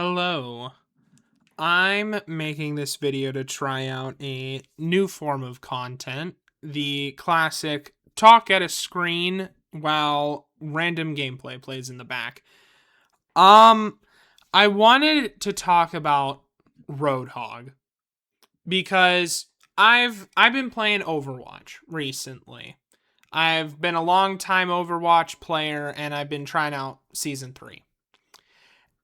Hello. I'm making this video to try out a new form of content, the classic talk at a screen while random gameplay plays in the back. Um, I wanted to talk about Roadhog because I've been playing Overwatch recently. I've been a long time Overwatch player and I've been trying out season 3.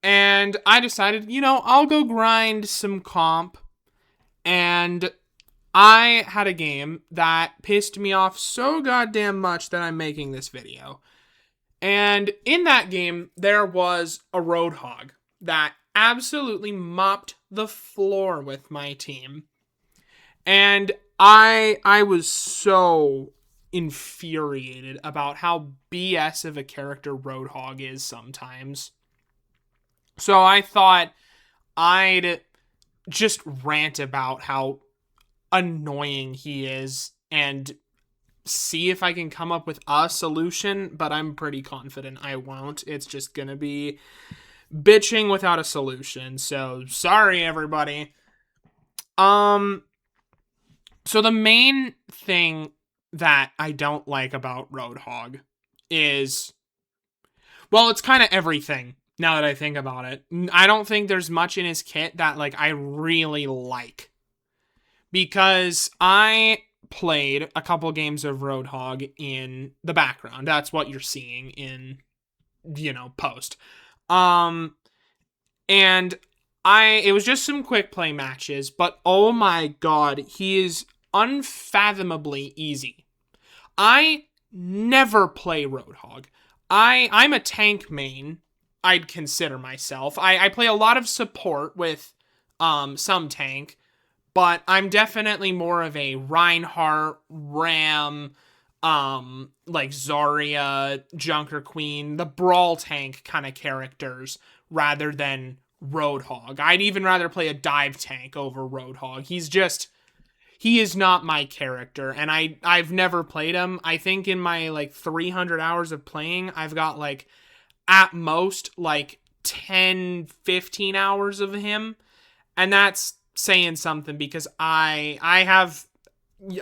And I decided, I'll go grind some comp. And I had a game that pissed me off so goddamn much that I'm making this video. And in that game, there was a Roadhog that absolutely mopped the floor with my team. And I was so infuriated about how BS of a character Roadhog is sometimes. So I thought I'd just rant about how annoying he is and see if I can come up with a solution, but I'm pretty confident I won't. It's just gonna be bitching without a solution. So sorry everybody. So the main thing that I don't like about Roadhog is, well, it's kind of everything. Now that I think about it, I don't think there's much in his kit that I really like, because I played a couple games of Roadhog in the background. That's what you're seeing in, post. And it was just some quick play matches, but oh my god, he is unfathomably easy. I never play Roadhog. I'm a tank main. I'd consider myself. I play a lot of support with some tank, but I'm definitely more of a Reinhardt, Ram, Zarya, Junker Queen, the brawl tank kind of characters, rather than Roadhog. I'd even rather play a dive tank over Roadhog. He is not my character, and I've never played him. I think in my 300 hours of playing, I've got at most 10, 15 hours of him. And that's saying something, because I have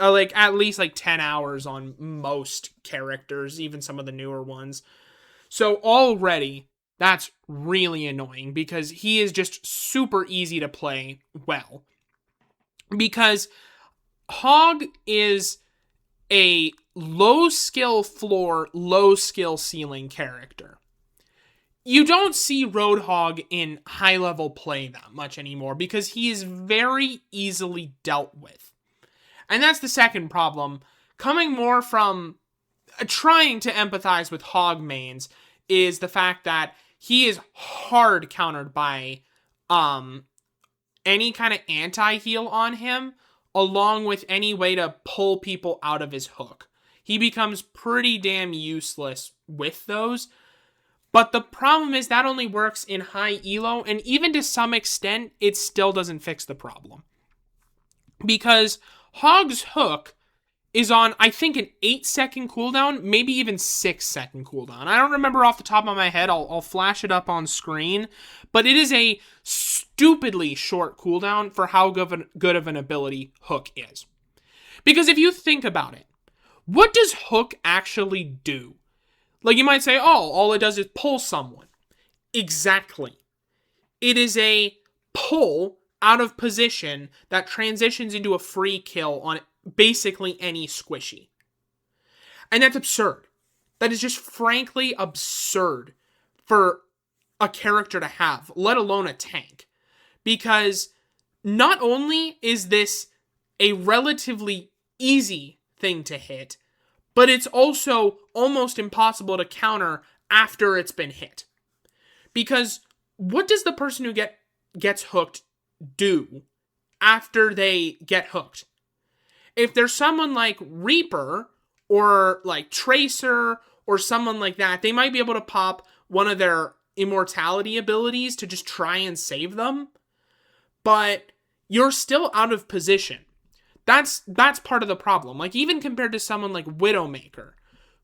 at least 10 hours on most characters, even some of the newer ones. So already that's really annoying, because he is just super easy to play well. Because Hog is a low skill floor, low skill ceiling character. You don't see Roadhog in high-level play that much anymore, because he is very easily dealt with. And that's the second problem. Coming more from trying to empathize with Hog mains is the fact that he is hard countered by any kind of anti-heal on him, along with any way to pull people out of his hook. He becomes pretty damn useless with those. But the problem is that only works in high elo, and even to some extent, it still doesn't fix the problem. Because Hog's hook is on, I think, an 8-second cooldown, maybe even 6-second cooldown. I don't remember off the top of my head. I'll flash it up on screen. But it is a stupidly short cooldown for how good of an ability Hook is. Because if you think about it, what does Hook actually do? You might say, oh, all it does is pull someone. Exactly. It is a pull out of position that transitions into a free kill on basically any squishy. And that's absurd. That is just frankly absurd for a character to have, let alone a tank. Because not only is this a relatively easy thing to hit, but it's also almost impossible to counter after it's been hit. Because what does the person who gets hooked do after they get hooked? If there's someone like Reaper or Tracer or someone like that, they might be able to pop one of their immortality abilities to just try and save them. But you're still out of position. That's part of the problem. Even compared to someone like Widowmaker,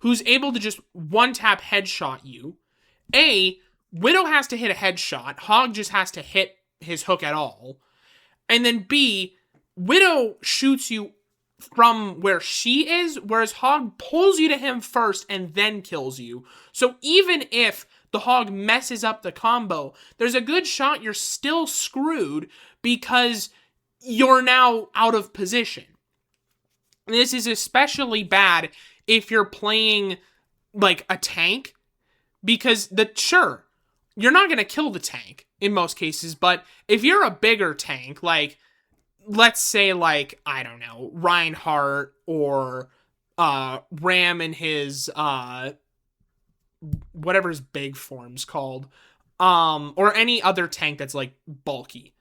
who's able to just one-tap headshot you, A, Widow has to hit a headshot. Hog just has to hit his hook at all. And then B, Widow shoots you from where she is, whereas Hog pulls you to him first and then kills you. So even if the Hog messes up the combo, there's a good shot you're still screwed because you're now out of position. This is especially bad if you're playing like a tank, because sure, you're not going to kill the tank in most cases, but if you're a bigger tank, like let's say like, I don't know, Reinhardt or Ram in his whatever his big form's called, or any other tank that's like bulky,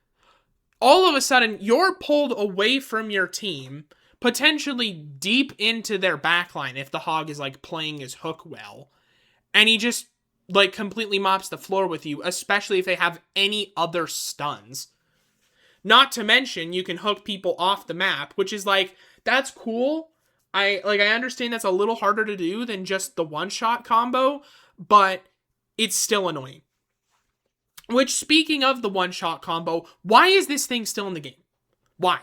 all of a sudden you're pulled away from your team, potentially deep into their backline if the Hog is like playing his hook well, and he just like completely mops the floor with you, especially if they have any other stuns. Not to mention, you can hook people off the map, which is like, that's cool. I understand that's a little harder to do than just the one-shot combo, but it's still annoying. Which, speaking of the one-shot combo, why is this thing still in the game? Why?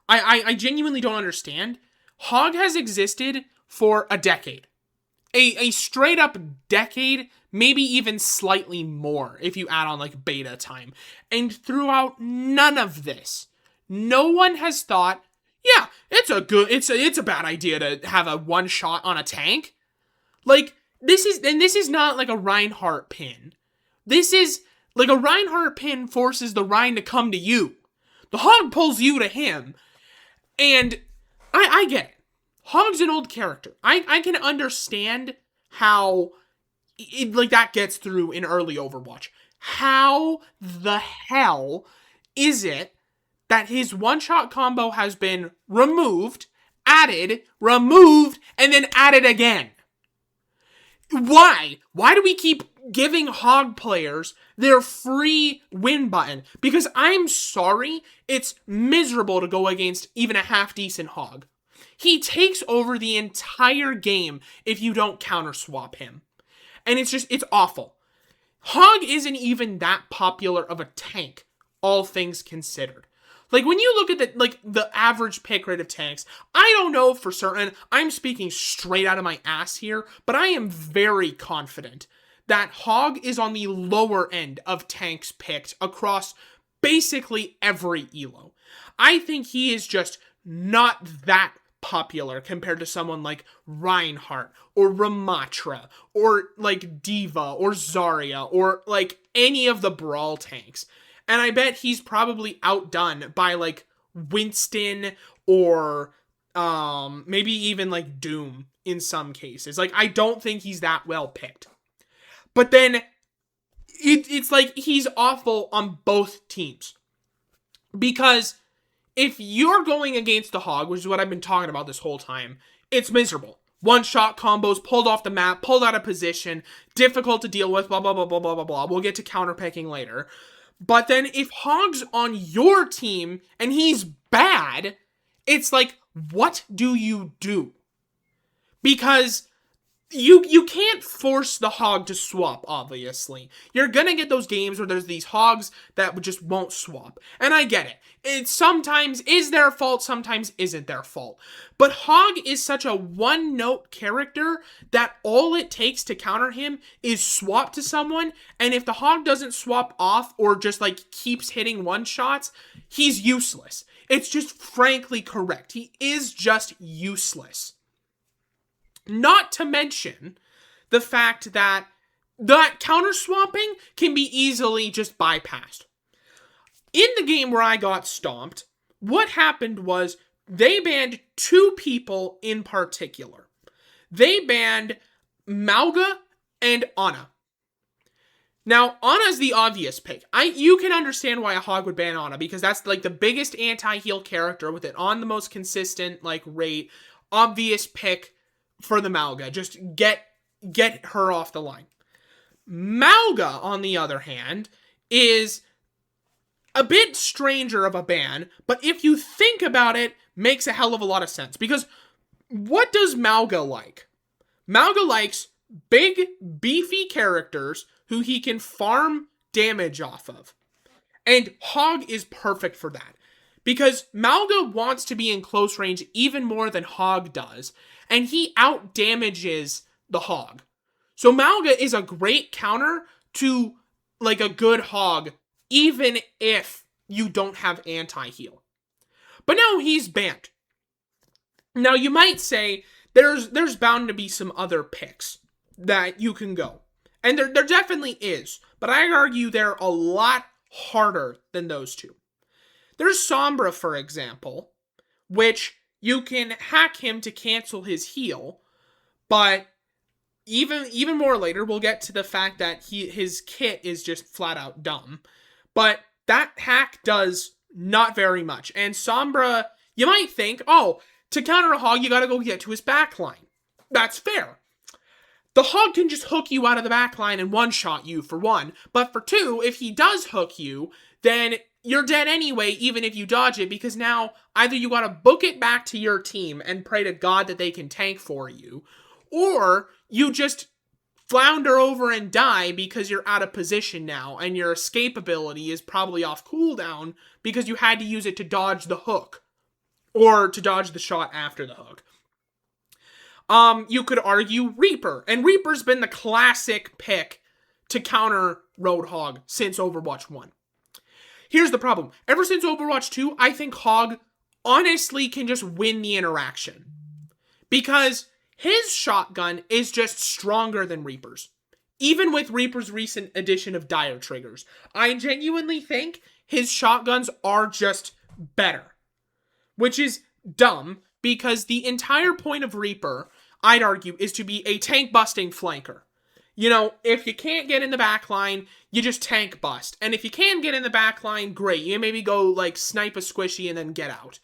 I genuinely don't understand. Hog has existed for a decade. A straight-up decade, maybe even slightly more if you add on like beta time. And throughout none of this, no one has thought, yeah, it's a bad idea to have a one shot on a tank. Like, this is not like a Reinhardt pin. This is like a Reinhardt pin forces the Rein to come to you. The Hog pulls you to him. And I get it. Hog's an old character. I can understand how like that gets through in early Overwatch. How the hell is it that his one-shot combo has been removed, added, removed, and then added again? Why? Why do we keep giving Hog players their free win button? Because I'm sorry, it's miserable to go against even a half-decent Hog. He takes over the entire game if you don't counter swap him. And it's awful. Hog isn't even that popular of a tank, all things considered. Like, when you look at the average pick rate of tanks, I don't know for certain, I'm speaking straight out of my ass here, but I am very confident that Hog is on the lower end of tanks picked across basically every elo. I think he is just not that popular compared to someone like Reinhardt or Ramatra or like Diva or Zarya or like any of the Brawl tanks. And I bet he's probably outdone by like Winston or maybe even like Doom in some cases. Like, I don't think he's that well picked. But then it's like he's awful on both teams. Because if you're going against the Hog, which is what I've been talking about this whole time, it's miserable. One-shot combos, pulled off the map, pulled out of position, difficult to deal with, blah, blah, blah, blah, blah, blah, blah. We'll get to counterpicking later. But then if Hog's on your team and he's bad, it's like, what do you do? Because you can't force the Hog to swap, obviously. You're gonna get those games where there's these Hogs that just won't swap. And I get it. It sometimes is their fault, sometimes isn't their fault. But Hog is such a one-note character that all it takes to counter him is swap to someone, and if the Hog doesn't swap off or just like keeps hitting one-shots, he's useless. It's just frankly correct. He is just useless. Not to mention the fact that counter swapping can be easily just bypassed. In the game where I got stomped, what happened was they banned two people in particular. They banned Mauga and Ana. Now, Ana's the obvious pick. You can understand why a Hog would ban Ana, because that's like the biggest anti-heal character with it on the most consistent like rate. Obvious pick for the Mauga. Just get her off the line. Mauga, on the other hand, is a bit stranger of a ban, but if you think about it, makes a hell of a lot of sense. Because what does Mauga like? Mauga likes big, beefy characters who he can farm damage off of. And Hog is perfect for that. Because Malga wants to be in close range even more than Hog does. And he out-damages the Hog. So Malga is a great counter to like a good Hog, even if you don't have anti-heal. But now he's banned. Now you might say there's bound to be some other picks that you can go. And there definitely is. But I argue they're a lot harder than those two. There's Sombra, for example, which you can hack him to cancel his heal, but even more later, we'll get to the fact that his kit is just flat out dumb. But that hack does not very much. And Sombra, you might think, oh, to counter a Hog, you gotta go get to his backline. That's fair. The Hog can just hook you out of the backline and one-shot you, for one. But for two, if he does hook you, then you're dead anyway, even if you dodge it, because now either you gotta book it back to your team and pray to God that they can tank for you, or you just flounder over and die because you're out of position now, and your escape ability is probably off cooldown because you had to use it to dodge the hook, or to dodge the shot after the hook. You could argue Reaper, and Reaper's been the classic pick to counter Roadhog since Overwatch 1. Here's the problem. Ever since Overwatch 2, I think Hog honestly can just win the interaction. Because his shotgun is just stronger than Reaper's. Even with Reaper's recent addition of Dire Triggers. I genuinely think his shotguns are just better. Which is dumb, because the entire point of Reaper, I'd argue, is to be a tank-busting flanker. You know, if you can't get in the backline, you just tank bust. And if you can get in the backline, great. You maybe go, like, snipe a squishy and then get out.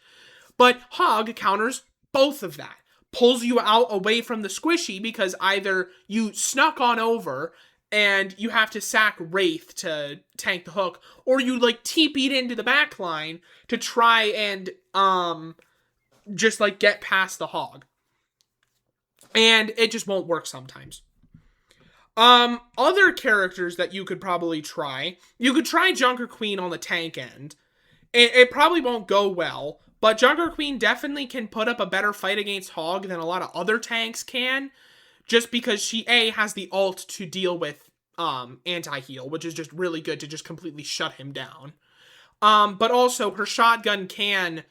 But Hog counters both of that. Pulls you out away from the squishy because either you snuck on over and you have to sack Wraith to tank the hook, or you, like, TP'd into the backline to try and, just, like, get past the Hog. And it just won't work sometimes. Other characters that you could probably try. You could try Junker Queen on the tank end. It probably won't go well, but Junker Queen definitely can put up a better fight against Hog than a lot of other tanks can, just because she, A, has the ult to deal with, anti-heal, which is just really good to just completely shut him down. But also, her shotgun can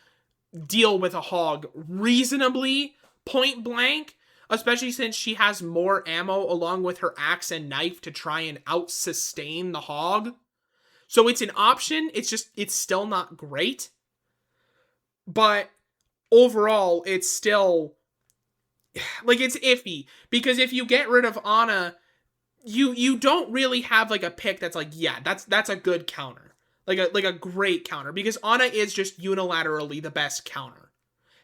deal with a Hog reasonably point blank, especially since she has more ammo along with her axe and knife to try and out-sustain the Hog. So it's an option, it's still not great. But overall, it's still, like, it's iffy. Because if you get rid of Ana, you don't really have, like, a pick that's like, yeah, that's a good counter. Like a great counter. Because Ana is just unilaterally the best counter.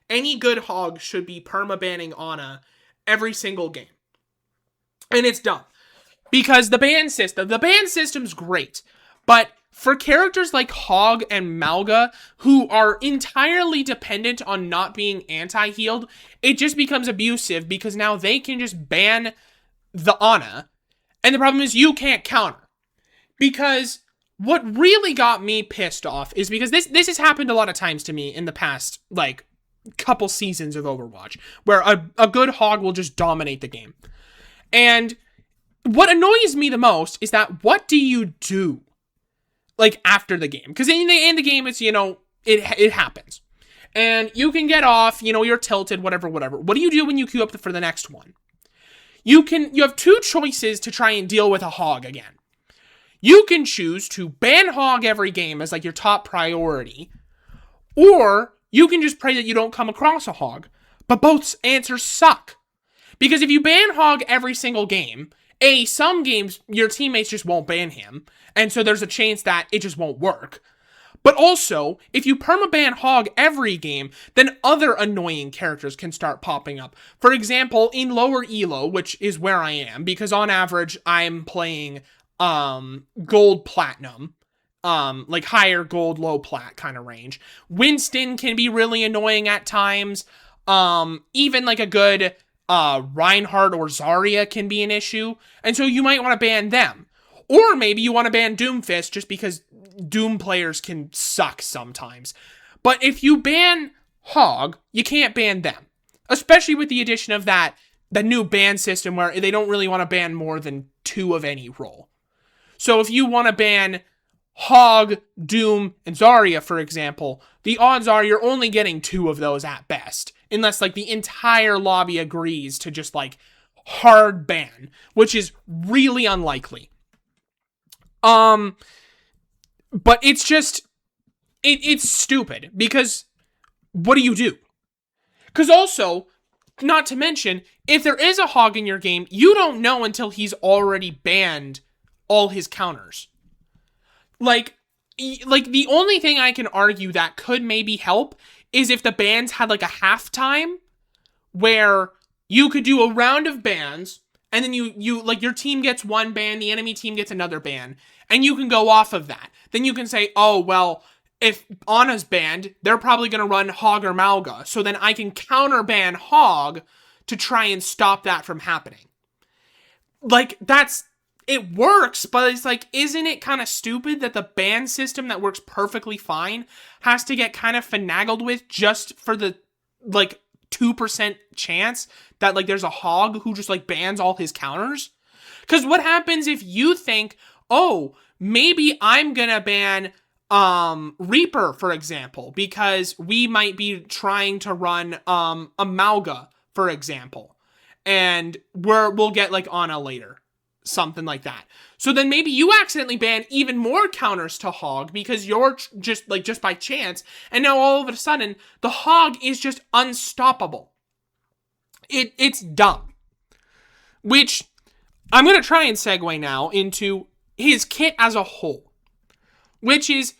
Any good Hog should be permabanning Ana every single game. And it's dumb. Because the ban system's great. But for characters like Hog and Malga, who are entirely dependent on not being anti-healed, it just becomes abusive because now they can just ban the Ana. And the problem is you can't counter. Because what really got me pissed off is because this has happened a lot of times to me in the past, like, couple seasons of Overwatch, where a good Hog will just dominate the game. And what annoys me the most is that what do you do, like, after the game? Because in the game, it's, you know, it happens. And you can get off, you know, you're tilted, whatever. What do you do when you queue up for the next one? You have two choices to try and deal with a Hog again. You can choose to ban Hog every game as, like, your top priority, or you can just pray that you don't come across a Hog. But both answers suck. Because if you ban Hog every single game, some games, your teammates just won't ban him. And so there's a chance that it just won't work. But also, if you permaban Hog every game, then other annoying characters can start popping up. For example, in lower elo, which is where I am, because on average, I'm playing gold platinum. Like higher gold, low plat kind of range. Winston can be really annoying at times. Even like a good Reinhardt or Zarya can be an issue. And so you might want to ban them. Or maybe you want to ban Doomfist just because Doom players can suck sometimes. But if you ban Hog, you can't ban them. Especially with the addition of the new ban system where they don't really want to ban more than 2 of any role. So if you want to ban Hog, Doom, and Zarya, for example, the odds are you're only getting 2 of those at best. Unless, like, the entire lobby agrees to just, like, hard ban, which is really unlikely. But it's just, it's stupid, because what do? Because also, not to mention, if there is a Hog in your game, you don't know until he's already banned all his counters. Like the only thing I can argue that could maybe help is if the bans had like a halftime where you could do a round of bans and then you like your team gets one ban, the enemy team gets another ban, and you can go off of that. Then you can say, oh, well, if Ana's banned, they're probably going to run Hog or Malga. So then I can counter ban Hog to try and stop that from happening. Like, it works, but it's like, isn't it kind of stupid that the ban system that works perfectly fine has to get kind of finagled with just for the, like, 2% chance that, like, there's a Hog who just, like, bans all his counters? Because what happens if you think, oh, maybe I'm gonna ban Reaper, for example, because we might be trying to run a Malga, for example, and we'll get, like, Ana later. Something like that. So then maybe you accidentally ban even more counters to Hog because you're just by chance, and now all of a sudden the Hog is just unstoppable. It's dumb. Which I'm going to try and segue now into his kit as a whole. Which is,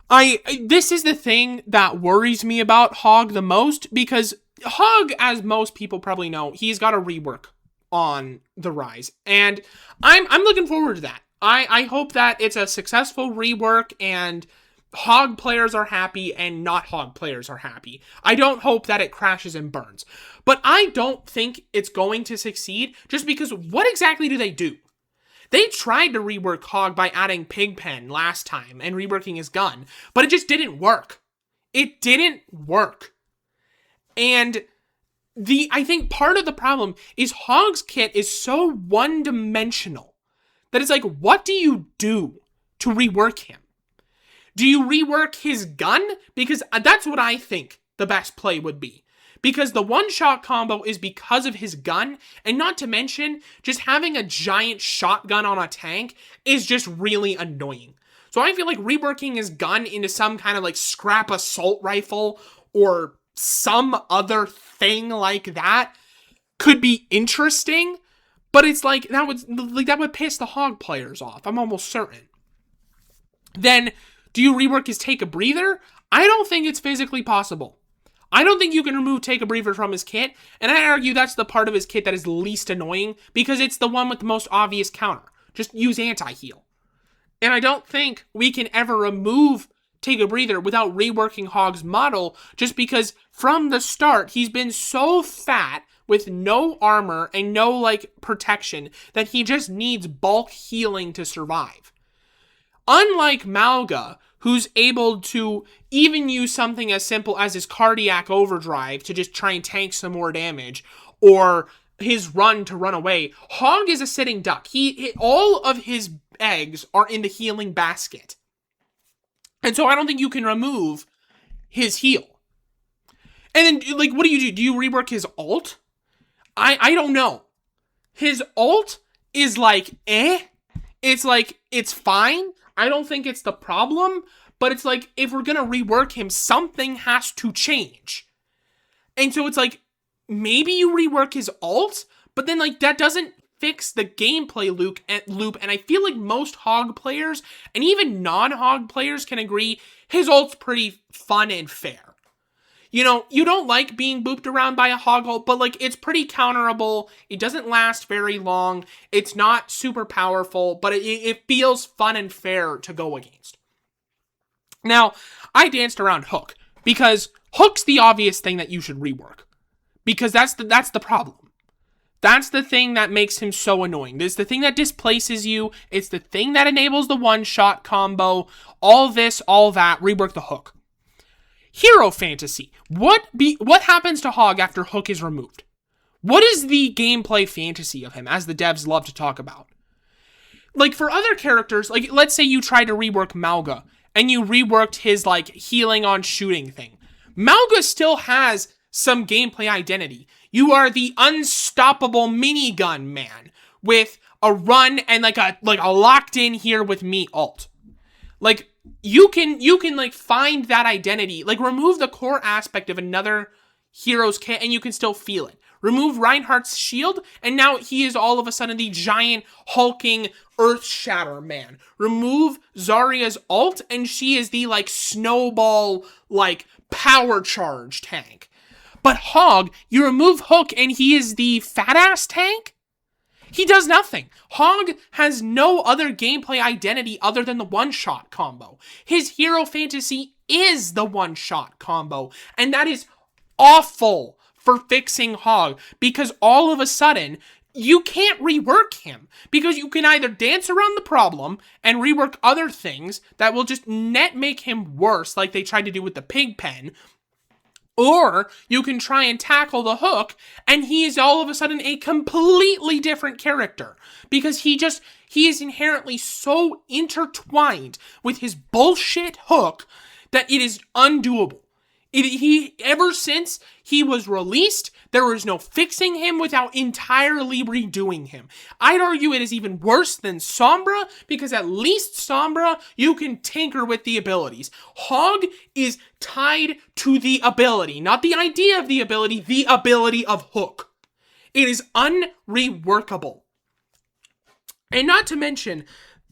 this is the thing that worries me about Hog the most, because Hog, as most people probably know, he's got a rework on the rise, and I'm looking forward to that. I hope that it's a successful rework and Hog players are happy and not Hog players are happy. I don't hope that it crashes and burns, but I don't think it's going to succeed just because what exactly do they do? They tried to rework Hog by adding Pigpen last time and reworking his gun, but it just didn't work. It didn't work. And I think part of the problem is Hog's kit is so one-dimensional that it's like, what do you do to rework him? Do you rework his gun? Because that's what I think the best play would be. Because the one-shot combo is because of his gun, and not to mention, just having a giant shotgun on a tank is just really annoying. So I feel like reworking his gun into some kind of like scrap assault rifle or some other thing like that could be interesting, but it's like that would piss the Hog players off. I'm almost certain. Then, do you rework his Take a Breather? I don't think it's physically possible. I don't think you can remove Take a Breather from his kit, and I argue that's the part of his kit that is least annoying because it's the one with the most obvious counter. Just use anti-heal. And I don't think we can ever remove Take a Breather without reworking Hog's model, just because from the start he's been so fat with no armor and no like protection that he just needs bulk healing to survive. Unlike Malga, who's able to even use something as simple as his cardiac overdrive to just try and tank some more damage, or his run to run away, Hog is a sitting duck. All of his eggs are in the healing basket. And so I don't think you can remove his heal. And then, like, what do? Do you rework his ult? I don't know. His ult is like, It's like, it's fine. I don't think it's the problem. But it's like, if we're gonna rework him, something has to change. And so it's like, maybe you rework his ult, but then, like, that doesn't fix the gameplay loop, and I feel like most Hog players, and even non-Hog players, can agree his ult's pretty fun and fair. You know, you don't like being booped around by a Hog ult, but, like, it's pretty counterable, it doesn't last very long, it's not super powerful, but it feels fun and fair to go against. Now, I danced around Hook, because Hook's the obvious thing that you should rework. Because that's the problem. That's the thing that makes him so annoying. This is the thing that displaces you. It's the thing that enables the one-shot combo. All this, all that. Rework the hook. Hero fantasy. What happens to Hog after hook is removed? What is the gameplay fantasy of him, as the devs love to talk about? Like, for other characters, like, let's say you tried to rework Malga, and you reworked his, like, healing on shooting thing. Malga still has some gameplay identity. You are the unstoppable minigun man with a run and like a locked in here with me ult. Like, you can like find that identity. Like, remove the core aspect of another hero's kit and you can still feel it. Remove Reinhardt's shield and now he is all of a sudden the giant hulking earth shatter man. Remove Zarya's ult and she is the like snowball like power charge tank. But Hog, you remove Hook and he is the fat ass tank? He does nothing. Hog has no other gameplay identity other than the one-shot combo. His hero fantasy is the one-shot combo. And that is awful for fixing Hog. Because all of a sudden, you can't rework him. Because you can either dance around the problem and rework other things that will just net make him worse, like they tried to do with the pig pen. Or you can try and tackle the hook, and he is all of a sudden a completely different character. Because he is inherently so intertwined with his bullshit hook that it is undoable. Ever since he was released, there was no fixing him without entirely redoing him. I'd argue it is even worse than Sombra, because at least Sombra, you can tinker with the abilities. Hog is tied to the ability, not the idea of the ability of Hook. It is unreworkable. And not to mention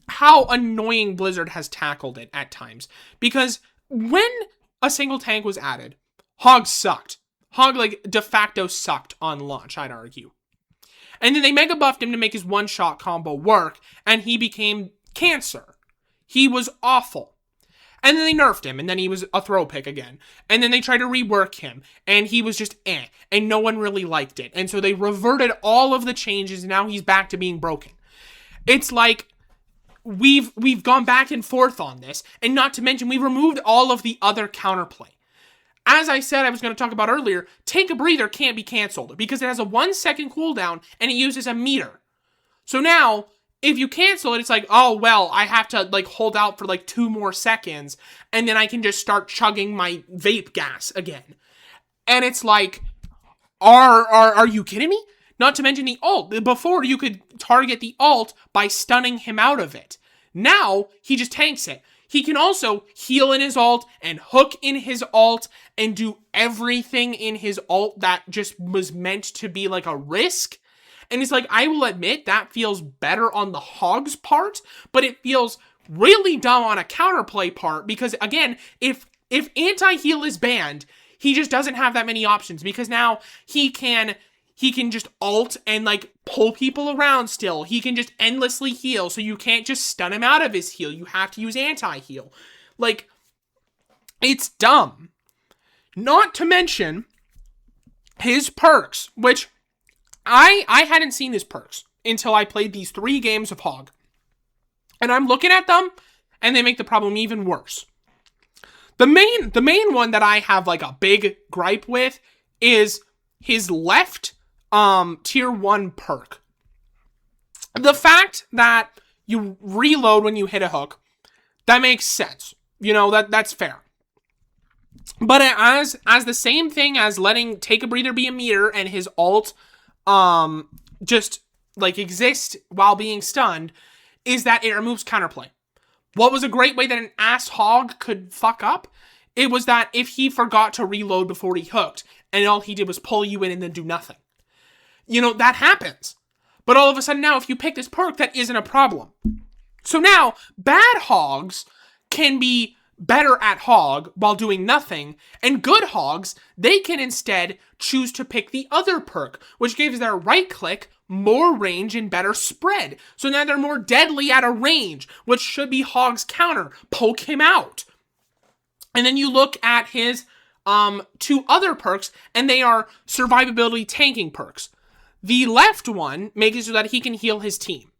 how annoying Blizzard has tackled it at times, because when a single tank was added, Hog sucked. Hog, like, de facto sucked on launch, I'd argue. And then they mega buffed him to make his one-shot combo work, and he became cancer. He was awful. And then they nerfed him, and then he was a throw pick again. And then they tried to rework him, and he was just and no one really liked it. And so they reverted all of the changes, and now he's back to being broken. It's like, we've gone back and forth on this, and not to mention, we removed all of the other counterplay. As I said I was going to talk about earlier, Take a Breather can't be cancelled, because it has a 1 second cooldown, and it uses a meter. So now, if you cancel it, it's like, oh, well, I have to, like, hold out for, like, 2 more seconds, and then I can just start chugging my vape gas again. And it's like, are you kidding me? Not to mention the ult. Before, you could target the ult by stunning him out of it. Now, he just tanks it. He can also heal in his ult and hook in his ult and do everything in his ult that just was meant to be like a risk. And it's like, I will admit that feels better on the Hog's part, but it feels really dumb on a counterplay part because, again, if anti-heal is banned, he just doesn't have that many options because now he can just ult and, like, pull people around still. He can just endlessly heal, so you can't just stun him out of his heal. You have to use anti-heal. Like, it's dumb. Not to mention his perks, which I hadn't seen his perks until I played these 3 games of Hog. And I'm looking at them, and they make the problem even worse. The main one that I have, like, a big gripe with is his left tier 1 perk. The fact that you reload when you hit a hook, that makes sense. You know, that's fair. But as the same thing as letting Take a Breather be a meter and his ult just like exist while being stunned, is that it removes counterplay. What was a great way that an ass Hog could fuck up? It was that if he forgot to reload before he hooked, and all he did was pull you in and then do nothing. You know, that happens. But all of a sudden now, if you pick this perk, that isn't a problem. So now, bad Hogs can be better at Hog while doing nothing, and good Hogs, they can instead choose to pick the other perk, which gives their right click more range and better spread. So now they're more deadly at a range, which should be Hog's counter. Poke him out. And then you look at his 2 other perks, and they are survivability tanking perks. The left one makes it so that he can heal his team.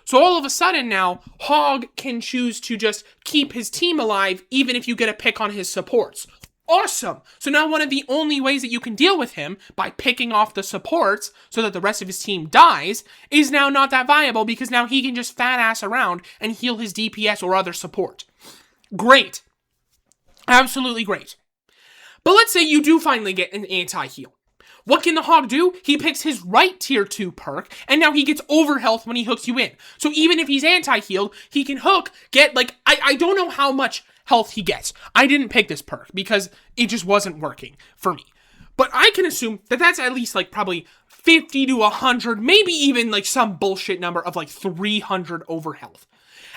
So all of a sudden now, Hog can choose to just keep his team alive even if you get a pick on his supports. Awesome! So now one of the only ways that you can deal with him, by picking off the supports so that the rest of his team dies, is now not that viable because now he can just fat ass around and heal his DPS or other support. Great. Absolutely great. But let's say you do finally get an anti-heal. What can the Hog do? He picks his right tier 2 perk, and now he gets overhealth when he hooks you in. So even if he's anti-healed, he can hook, get like, I don't know how much health he gets. I didn't pick this perk because it just wasn't working for me. But I can assume that that's at least like probably 50 to 100, maybe even like some bullshit number of like 300 overhealth.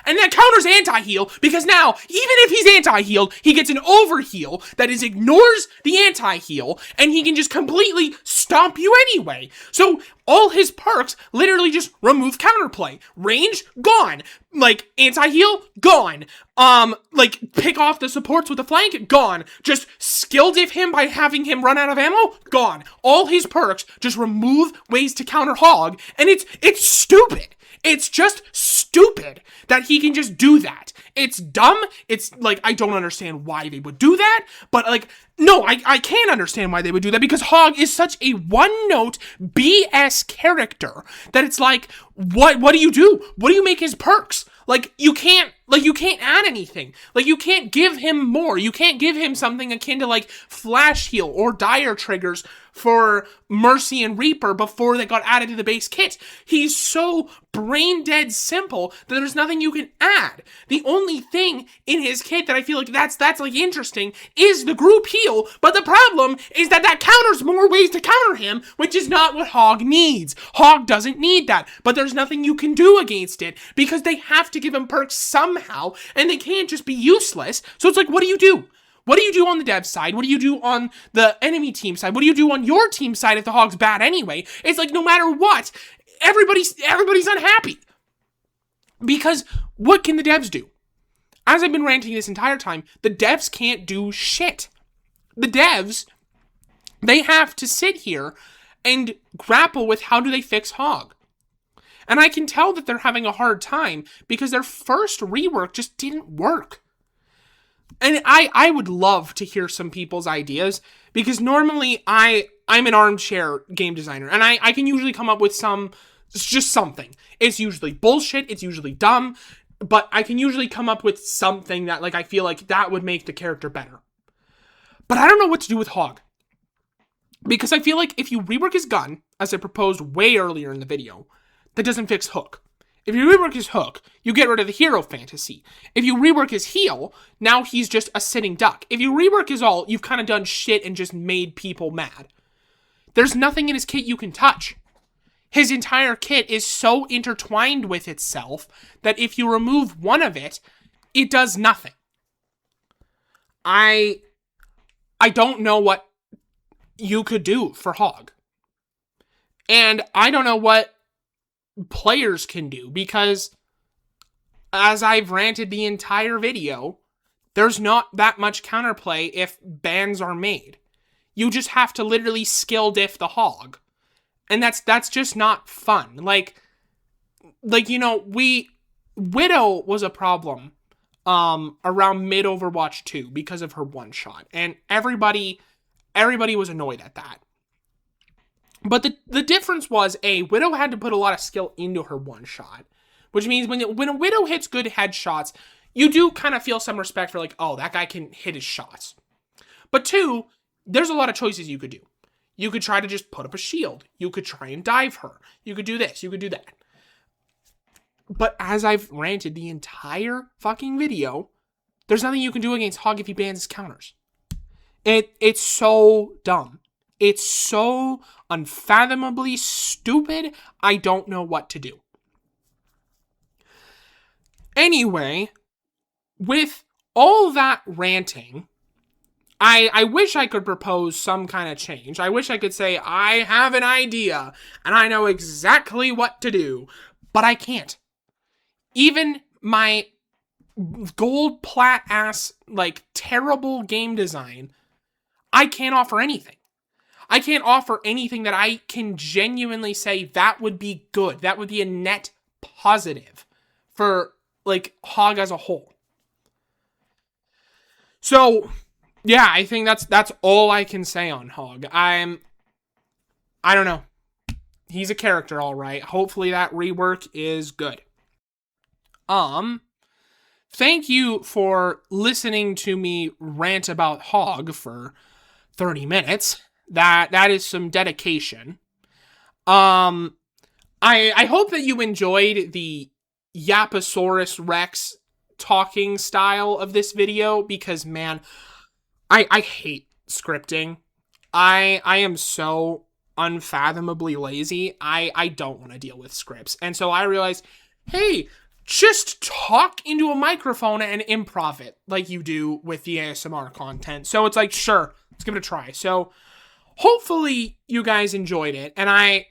And that counters anti-heal, because now, even if he's anti-healed, he gets an overheal that ignores the anti-heal, and he can just completely stomp you anyway. So, all his perks literally just remove counterplay. Range, gone. Like, anti-heal, gone. Like, pick off the supports with a flank, gone. Just skill diff him by having him run out of ammo, gone. All his perks just remove ways to counter Hog, and it's stupid. It's just stupid that he can just do that. It's dumb. It's like, I don't understand why they would do that, but like, no, I can't understand why they would do that because Hog is such a one-note BS character that it's like, what do you do? What do you make his perks? Like, you can't add anything. Like, you can't give him more. You can't give him something akin to, like, Flash Heal or Dire Triggers for Mercy and Reaper before they got added to the base kit. He's so brain-dead simple that there's nothing you can add. The only thing in his kit that I feel like that's like, interesting is the group heal, but the problem is that counters more ways to counter him, which is not what Hog needs. Hog doesn't need that, but there's nothing you can do against it because they have to give him perks somehow, and they can't just be useless. So it's like, what do you do? What do you do on the dev side? What do you do on the enemy team side? What do you do on your team side if the Hog's bad anyway? It's like, no matter what, everybody's unhappy. Because what can the devs do? As I've been ranting this entire time, the devs can't do shit. The devs, they have to sit here and grapple with how do they fix Hog. And I can tell that they're having a hard time because their first rework just didn't work. And I would love to hear some people's ideas because normally I'm an armchair game designer and I can usually come up with just something. It's usually bullshit, it's usually dumb, but I can usually come up with something that like I feel like that would make the character better. But I don't know what to do with Hog. Because I feel like if you rework his gun, as I proposed way earlier in the video, that doesn't fix Hook. If you rework his hook, you get rid of the hero fantasy. If you rework his heal, now he's just a sitting duck. If you rework his ult, you've kind of done shit and just made people mad. There's nothing in his kit you can touch. His entire kit is so intertwined with itself that if you remove one of it, it does nothing. I don't know what you could do for Hog. And I don't know what players can do because as I've ranted the entire video, there's not that much counterplay if bans are made. You just have to literally skill diff the Hog. And that's just not fun. Like you know, Widow was a problem around mid Overwatch 2 because of her one shot. And everybody was annoyed at that. But the difference was, Widow had to put a lot of skill into her one shot. Which means when a Widow hits good headshots, you do kind of feel some respect for like, oh, that guy can hit his shots. But two, there's a lot of choices you could do. You could try to just put up a shield. You could try and dive her. You could do this. You could do that. But as I've ranted the entire fucking video, there's nothing you can do against Hog if he bans his counters. It's so dumb. It's so unfathomably stupid, I don't know what to do. Anyway, with all that ranting, I wish I could propose some kind of change. I wish I could say, I have an idea, and I know exactly what to do, but I can't. Even my gold plat ass, like, terrible game design, I can't offer anything. I can't offer anything that I can genuinely say that would be good. That would be a net positive for like Hog as a whole. So, yeah, I think that's all I can say on Hog. I don't know. He's a character, all right. Hopefully that rework is good. Um, Thank you for listening to me rant about Hog for 30 minutes. That is some dedication. Um, I hope that you enjoyed the Yaposaurus Rex talking style of this video because man, I hate scripting. I am so unfathomably lazy. I don't want to deal with scripts. And so I realized, hey, just talk into a microphone and improv it like you do with the ASMR content. So it's like, sure, let's give it a try. So hopefully you guys enjoyed it. And I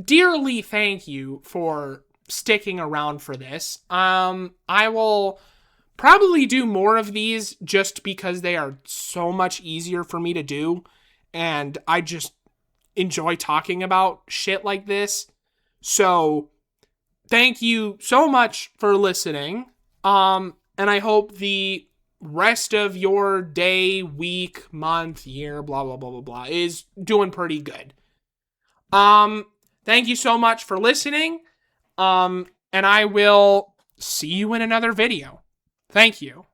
dearly thank you for sticking around for this. I will probably do more of these just because they are so much easier for me to do. And I just enjoy talking about shit like this. So thank you so much for listening. And I hope the rest of your day, week, month, year, blah, blah, blah, blah, blah, is doing pretty good. Thank you so much for listening. And I will see you in another video. Thank you.